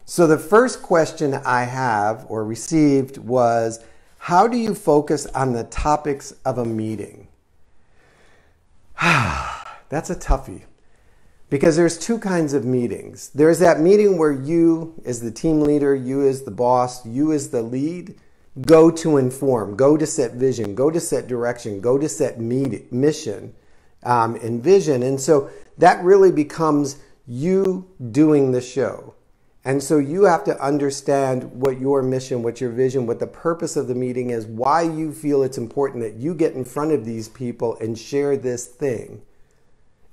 So the first question I have or received was, how do you focus on the topics of a meeting? That's a toughie. Because there's two kinds of meetings. There's that meeting where you as the team leader, you as the boss, you as the lead, go to inform, go to set vision, go to set direction, go to set mission and vision. And so that really becomes you doing the show. And so you have to understand what your mission, what your vision, what the purpose of the meeting is, why you feel it's important that you get in front of these people and share this thing.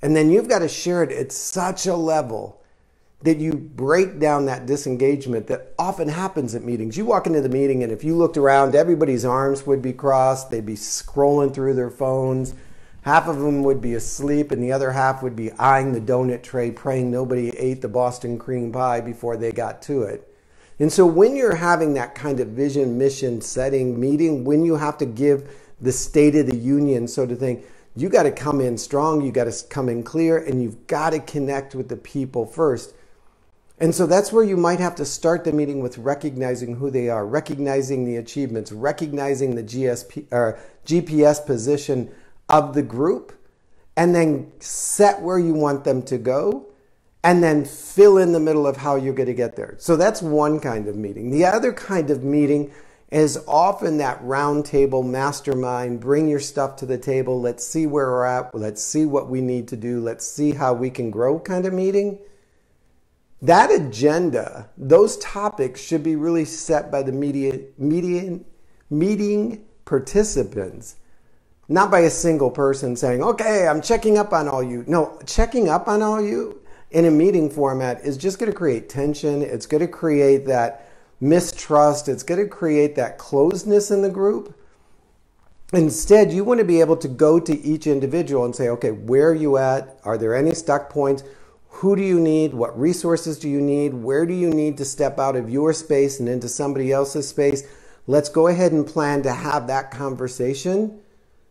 And then you've got to share it at such a level that you break down that disengagement that often happens at meetings. You walk into the meeting and if you looked around, everybody's arms would be crossed. They'd be scrolling through their phones. Half of them would be asleep and the other half would be eyeing the donut tray, praying nobody ate the Boston cream pie before they got to it. And so when you're having that kind of vision, mission setting meeting, when you have to give the State of the Union sort of thing, you got to come in strong, you got to come in clear, and you've got to connect with the people first. And so that's where you might have to start the meeting with recognizing who they are, recognizing the achievements, recognizing the GPS position of the group, and then set where you want them to go, and then fill in the middle of how you're going to get there. So that's one kind of meeting. The other kind of meeting is often that round table mastermind, bring your stuff to the table, let's see where we're at, let's see what we need to do, let's see how we can grow kind of meeting. That agenda, those topics should be really set by the meeting participants, not by a single person saying, okay, I'm checking up on all you. No, checking up on all you in a meeting format is just going to create tension. It's going to create that mistrust. It's going to create that closedness in the group. Instead, you want to be able to go to each individual and say, okay, where are you at? Are there any stuck points? Who do you need? What resources do you need? Where do you need to step out of your space and into somebody else's space? Let's go ahead and plan to have that conversation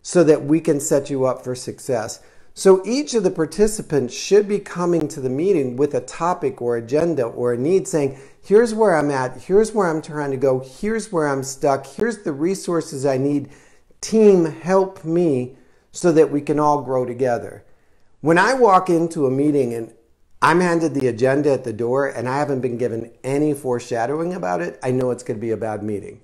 so that we can set you up for success. So each of the participants should be coming to the meeting with a topic or agenda or a need, saying, here's where I'm at, here's where I'm trying to go, here's where I'm stuck, here's the resources I need. Team, help me so that we can all grow together. When I walk into a meeting and I'm handed the agenda at the door and I haven't been given any foreshadowing about it, I know it's going to be a bad meeting.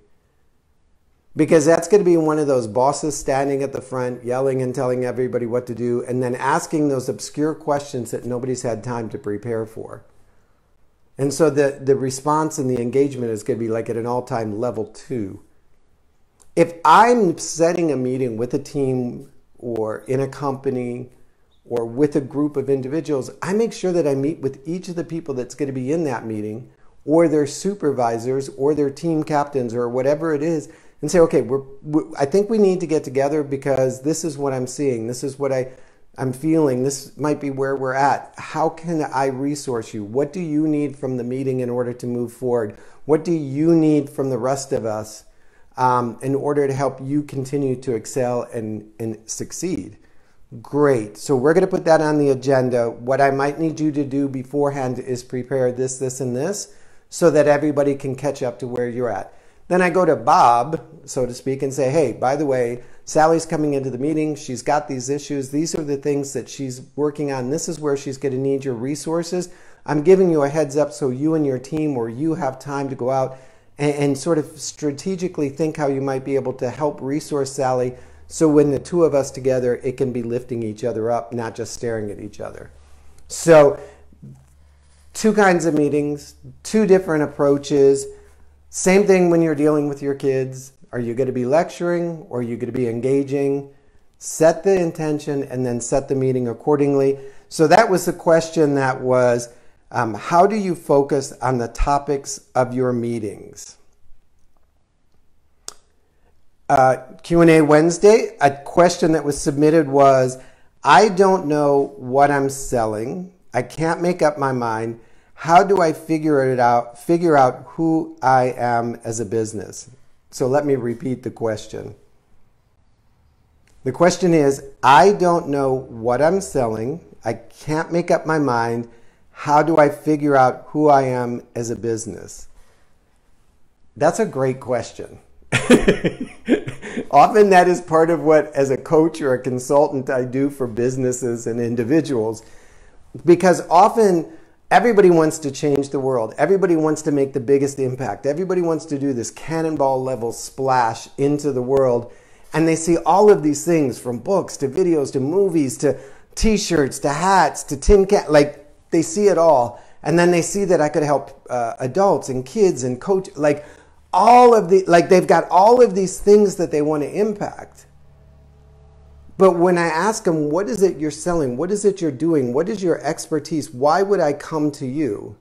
Because that's going to be one of those bosses standing at the front, yelling and telling everybody what to do, and then asking those obscure questions that nobody's had time to prepare for. And so the response and the engagement is going to be like at an all-time level 2. If I'm setting a meeting with a team or in a company or with a group of individuals, I make sure that I meet with each of the people that's going to be in that meeting or their supervisors or their team captains or whatever it is, and say, okay, I think we need to get together because this is what I'm seeing. This is what I'm feeling. This might be where we're at. How can I resource you? What do you need from the meeting in order to move forward? What do you need from the rest of us in order to help you continue to excel and succeed? Great. So we're going to put that on the agenda. What I might need you to do beforehand is prepare this, this, and this so that everybody can catch up to where you're at. Then I go to Bob, so to speak, and say, hey, by the way, Sally's coming into the meeting. She's got these issues. These are the things that she's working on. This is where she's going to need your resources. I'm giving you a heads up so you and your team or you have time to go out and sort of strategically think how you might be able to help resource Sally so when the two of us together, it can be lifting each other up, not just staring at each other. So two kinds of meetings, two different approaches. Same thing when you're dealing with your kids. Are you going to be lecturing or are you going to be engaging? Set the intention and then set the meeting accordingly. So that was the question that was, how do you focus on the topics of your meetings? Q&A Wednesday, a question that was submitted was, I don't know what I'm selling. I can't make up my mind. How do I figure out who I am as a business? So let me repeat the question. The question is, I don't know what I'm selling. I can't make up my mind. How do I figure out who I am as a business? That's a great question. Often that is part of what, as a coach or a consultant, I do for businesses and individuals, because often everybody wants to change the world. Everybody wants to make the biggest impact. Everybody wants to do this cannonball level splash into the world. And they see all of these things, from books to videos to movies to t-shirts to hats to tin can, like they see it all. And then they see that I could help adults and kids and coach, like all of the, like they've got all of these things that they want to impact. But when I ask them, what is it you're selling? What is it you're doing? What is your expertise? Why would I come to you?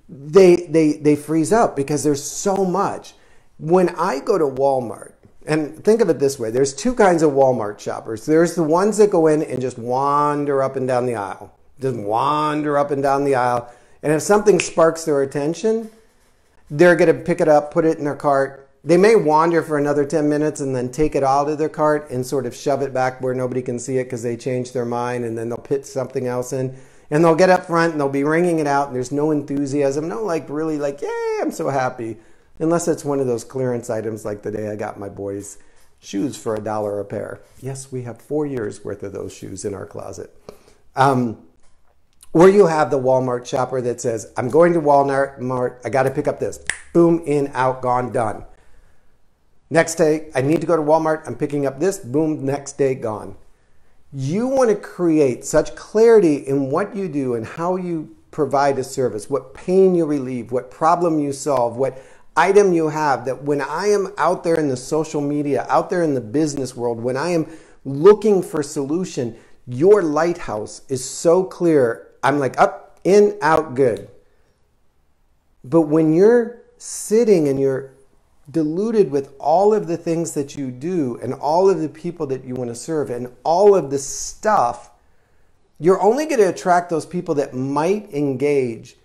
They freeze up because there's so much. When I go to Walmart, and think of it this way, there's two kinds of Walmart shoppers. There's the ones that go in and just wander up and down the aisle. Just wander up and down the aisle. And if something sparks their attention, they're going to pick it up, put it in their cart. They may wander for another 10 minutes and then take it out of their cart and sort of shove it back where nobody can see it because they changed their mind, and then they'll put something else in. And they'll get up front and they'll be ringing it out, and there's no enthusiasm, no like really like, yay, I'm so happy. Unless it's one of those clearance items like the day I got my boys shoes for $1 a pair. Yes, we have 4 years worth of those shoes in our closet. Or you have the Walmart shopper that says, I'm going to Walmart, I got to pick up this. Boom, in, out, gone, done. Next day, I need to go to Walmart, I'm picking up this, boom, next day, gone. You want to create such clarity in what you do and how you provide a service, what pain you relieve, what problem you solve, what item you have, that when I am out there in the social media, out there in the business world, when I am looking for solution, your lighthouse is so clear. I'm like up, in, out, good. But when you're sitting and you're diluted with all of the things that you do and all of the people that you want to serve and all of the stuff, you're only going to attract those people that might engage,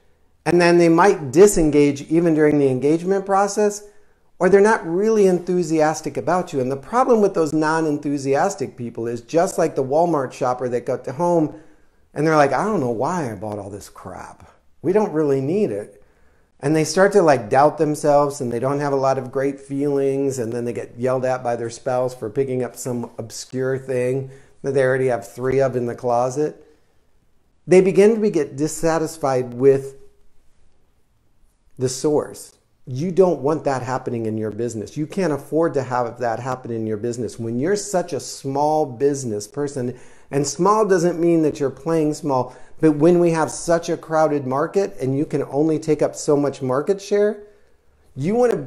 and then they might disengage even during the engagement process, or they're not really enthusiastic about you. And the problem with those non-enthusiastic people is just like the Walmart shopper that got to home and they're like, I don't know why I bought all this crap. We don't really need it. And they start to like doubt themselves, and they don't have a lot of great feelings, and then they get yelled at by their spouse for picking up some obscure thing that they already have 3 of in the closet. They begin to get dissatisfied with the source. You don't want that happening in your business. You can't afford to have that happen in your business. When you're such a small business person, and small doesn't mean that you're playing small, but when we have such a crowded market and you can only take up so much market share, you want to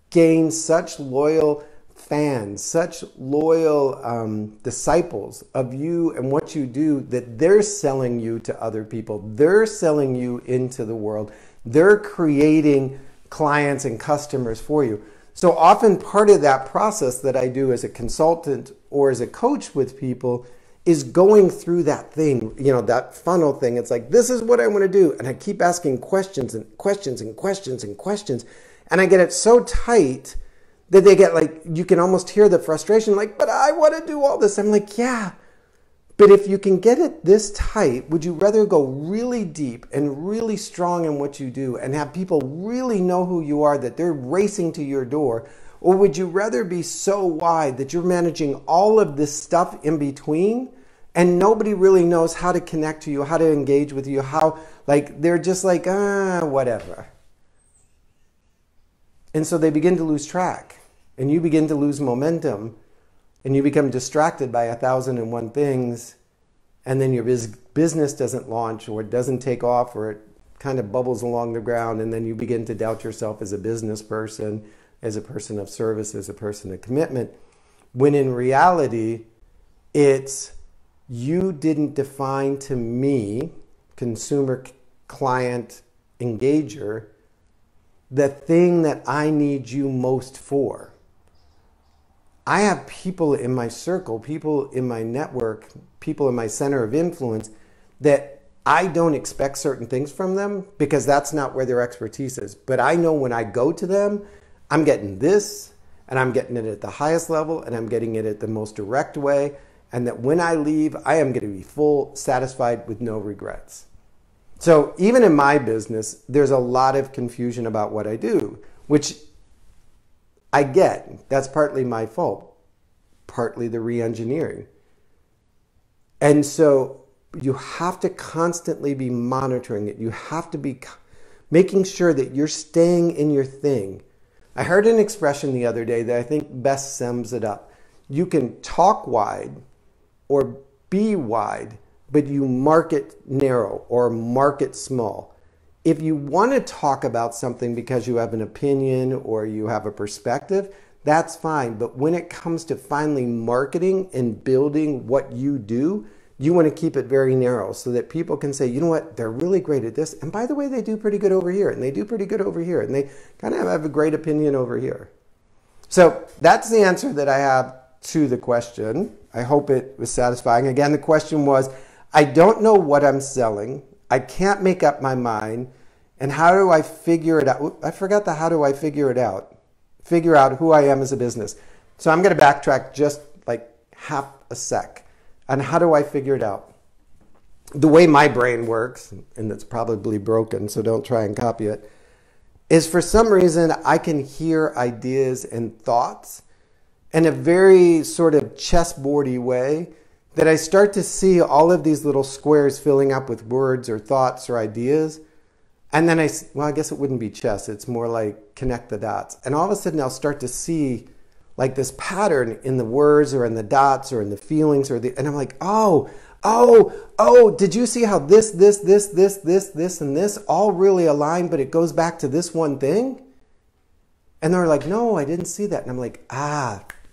gain such loyal fans, such loyal disciples of you and what you do, that they're selling you to other people. They're selling you into the world. They're creating clients and customers for you. So often part of that process that I do as a consultant or as a coach with people is going through that thing, you know, that funnel thing. It's like, this is what I want to do. And I keep asking questions and questions and questions and questions. And I get it so tight that they get like, you can almost hear the frustration, like, but I want to do all this. I'm like, yeah, but if you can get it this tight, would you rather go really deep and really strong in what you do and have people really know who you are, that they're racing to your door? Or would you rather be so wide that you're managing all of this stuff in between and nobody really knows how to connect to you, how to engage with you, how, like, they're just like, whatever. And so they begin to lose track, and you begin to lose momentum, and you become distracted by 1,001 things, and then your business doesn't launch, or it doesn't take off, or it kind of bubbles along the ground, and then you begin to doubt yourself as a business person, as a person of service, as a person of commitment, when in reality, it's you didn't define to me, consumer, client, engager, the thing that I need you most for. I have people in my circle, people in my network, people in my center of influence that I don't expect certain things from them because that's not where their expertise is. But I know when I go to them, I'm getting this, and I'm getting it at the highest level, and I'm getting it at the most direct way, and that when I leave, I am going to be full, satisfied with no regrets. So even in my business, there's a lot of confusion about what I do, which I get. That's partly my fault, partly the re-engineering. And so you have to constantly be monitoring it. You have to be making sure that you're staying in your thing. I heard an expression the other day that I think best sums it up. You can talk wide or be wide, but you market narrow or market small. If you want to talk about something because you have an opinion or you have a perspective, that's fine. But when it comes to finally marketing and building what you do, you want to keep it very narrow so that people can say, you know what, they're really great at this. And by the way, they do pretty good over here, and they do pretty good over here, and they kind of have a great opinion over here. So that's the answer that I have to the question. I hope it was satisfying. Again, the question was, I don't know what I'm selling. I can't make up my mind. And how do I figure it out? I forgot the how do I figure it out. Figure out who I am as a business. So I'm going to backtrack just like half a sec. And how do I figure it out? The way my brain works, and it's probably broken, so don't try and copy it, is for some reason I can hear ideas and thoughts in a very sort of chessboardy way that I start to see all of these little squares filling up with words or thoughts or ideas. And then I guess it wouldn't be chess. It's more like connect the dots. And all of a sudden I'll start to see like this pattern in the words or in the dots or in the feelings and I'm like, oh, did you see how this, and this all really align, but it goes back to this one thing? And they're like, no, I didn't see that. And I'm like,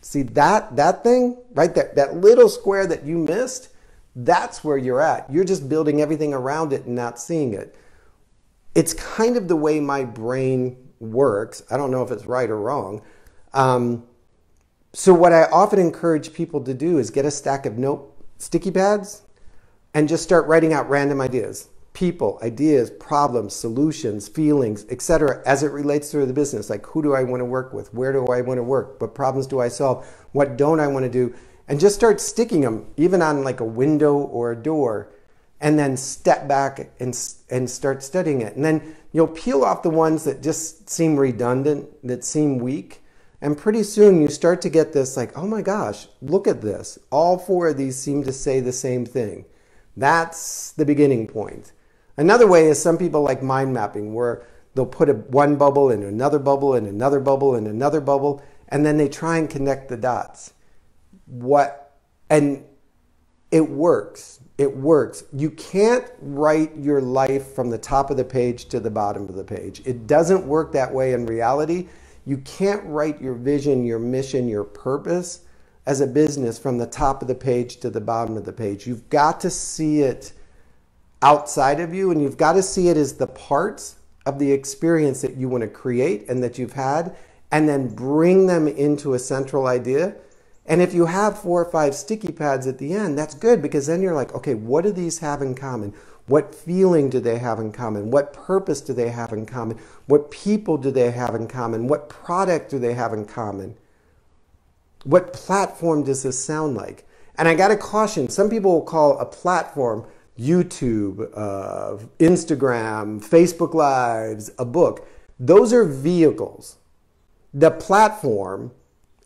see that thing right there, that little square that you missed, that's where you're at. You're just building everything around it and not seeing it. It's kind of the way my brain works. I don't know if it's right or wrong. So what I often encourage people to do is get a stack of sticky pads and just start writing out random ideas. People, ideas, problems, solutions, feelings, etc. as it relates to the business. Like, who do I want to work with? Where do I want to work? What problems do I solve? What don't I want to do? And just start sticking them even on like a window or a door, and then step back and start studying it. And then you'll peel off the ones that just seem redundant, that seem weak. And pretty soon you start to get this like, oh my gosh, look at this. All four of these seem to say the same thing. That's the beginning point. Another way is some people like mind mapping, where they'll put one bubble in another bubble and another bubble and another bubble, and then they try and connect the dots. And it works. It works. You can't write your life from the top of the page to the bottom of the page. It doesn't work that way in reality. You can't write your vision, your mission, your purpose as a business from the top of the page to the bottom of the page. You've got to see it outside of you, and you've got to see it as the parts of the experience that you want to create and that you've had, and then bring them into a central idea. And if you have 4 or 5 sticky pads at the end, that's good, because then you're like, okay, what do these have in common? What feeling do they have in common? What purpose do they have in common? What people do they have in common? What product do they have in common? What platform does this sound like? And I got to caution, some people will call a platform YouTube, Instagram, Facebook Lives, a book. Those are vehicles. The platform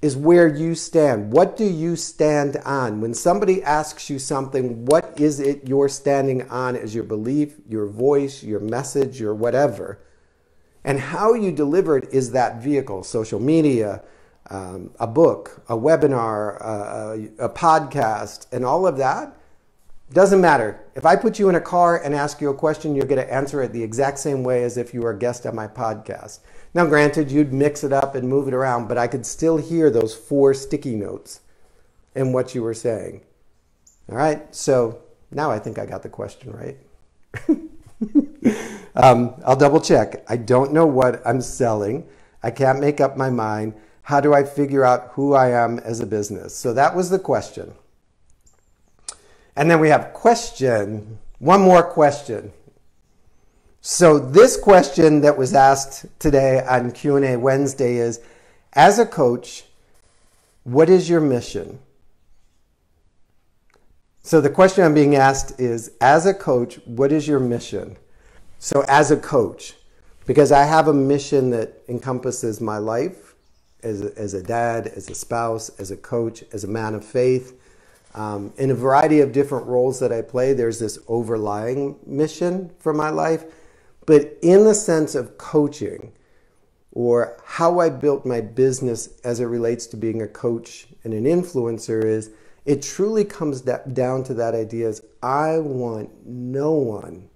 is where you stand. What do you stand on? When somebody asks you something, what is it you're standing on as your belief, your voice, your message, your whatever? And how you deliver it is that vehicle. Social media, a book, a webinar, a podcast, and all of that. Doesn't matter. If I put you in a car and ask you a question, you're going to answer it the exact same way as if you were a guest on my podcast. Now, granted, you'd mix it up and move it around, but I could still hear those 4 sticky notes in what you were saying. All right, so now I think I got the question right. I'll double check. I don't know what I'm selling. I can't make up my mind. How do I figure out who I am as a business? So that was the question. And then we have one more question. So this question that was asked today on Q&A Wednesday is, as a coach, what is your mission? So the question I'm being asked is, as a coach, what is your mission? So as a coach, because I have a mission that encompasses my life as a dad, as a spouse, as a coach, as a man of faith, in a variety of different roles that I play, there's this overlying mission for my life. But in the sense of coaching, or how I built my business as it relates to being a coach and an influencer, is it truly comes down to that idea is I want no one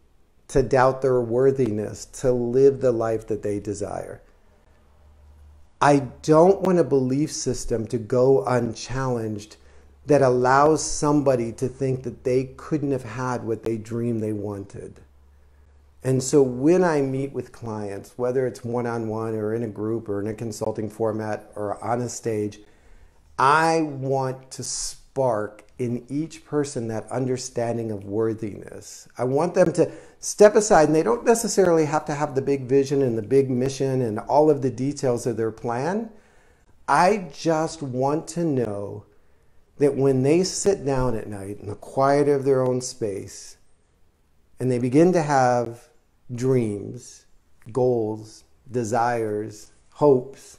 to doubt their worthiness to live the life that they desire. I don't want a belief system to go unchallenged that allows somebody to think that they couldn't have had what they dreamed they wanted. And so when I meet with clients, whether it's one-on-one or in a group or in a consulting format or on a stage, I want to spark in each person that understanding of worthiness. I want them to step aside, and they don't necessarily have to have the big vision and the big mission and all of the details of their plan. I just want to know that when they sit down at night in the quiet of their own space and they begin to have dreams, goals, desires, hopes,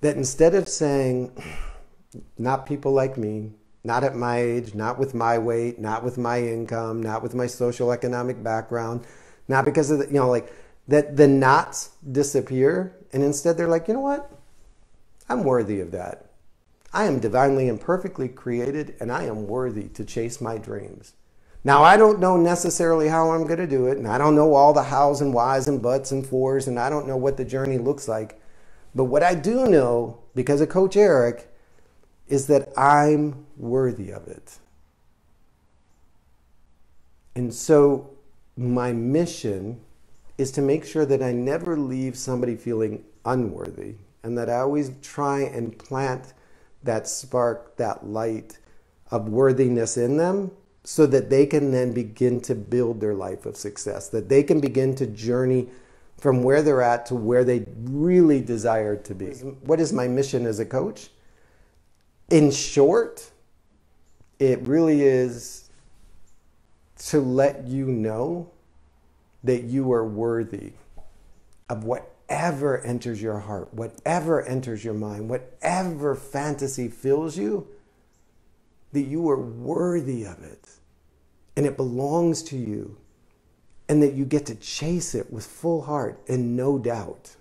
that instead of saying, not people like me, not at my age, not with my weight, not with my income, not with my social economic background, not because of the, that the knots disappear, and instead they're like, you know what? I'm worthy of that. I am divinely and perfectly created, and I am worthy to chase my dreams. Now, I don't know necessarily how I'm going to do it, and I don't know all the hows and whys and buts and fors, and I don't know what the journey looks like. But what I do know, because of Coach Eric, is that I'm worthy of it. And so my mission is to make sure that I never leave somebody feeling unworthy, and that I always try and plant that spark, that light of worthiness in them, so that they can then begin to build their life of success, that they can begin to journey from where they're at to where they really desire to be. What is my mission as a coach? In short, it really is to let you know that you are worthy of whatever enters your heart, whatever enters your mind, whatever fantasy fills you, that you are worthy of it. And it belongs to you. And that you get to chase it with full heart and no doubt.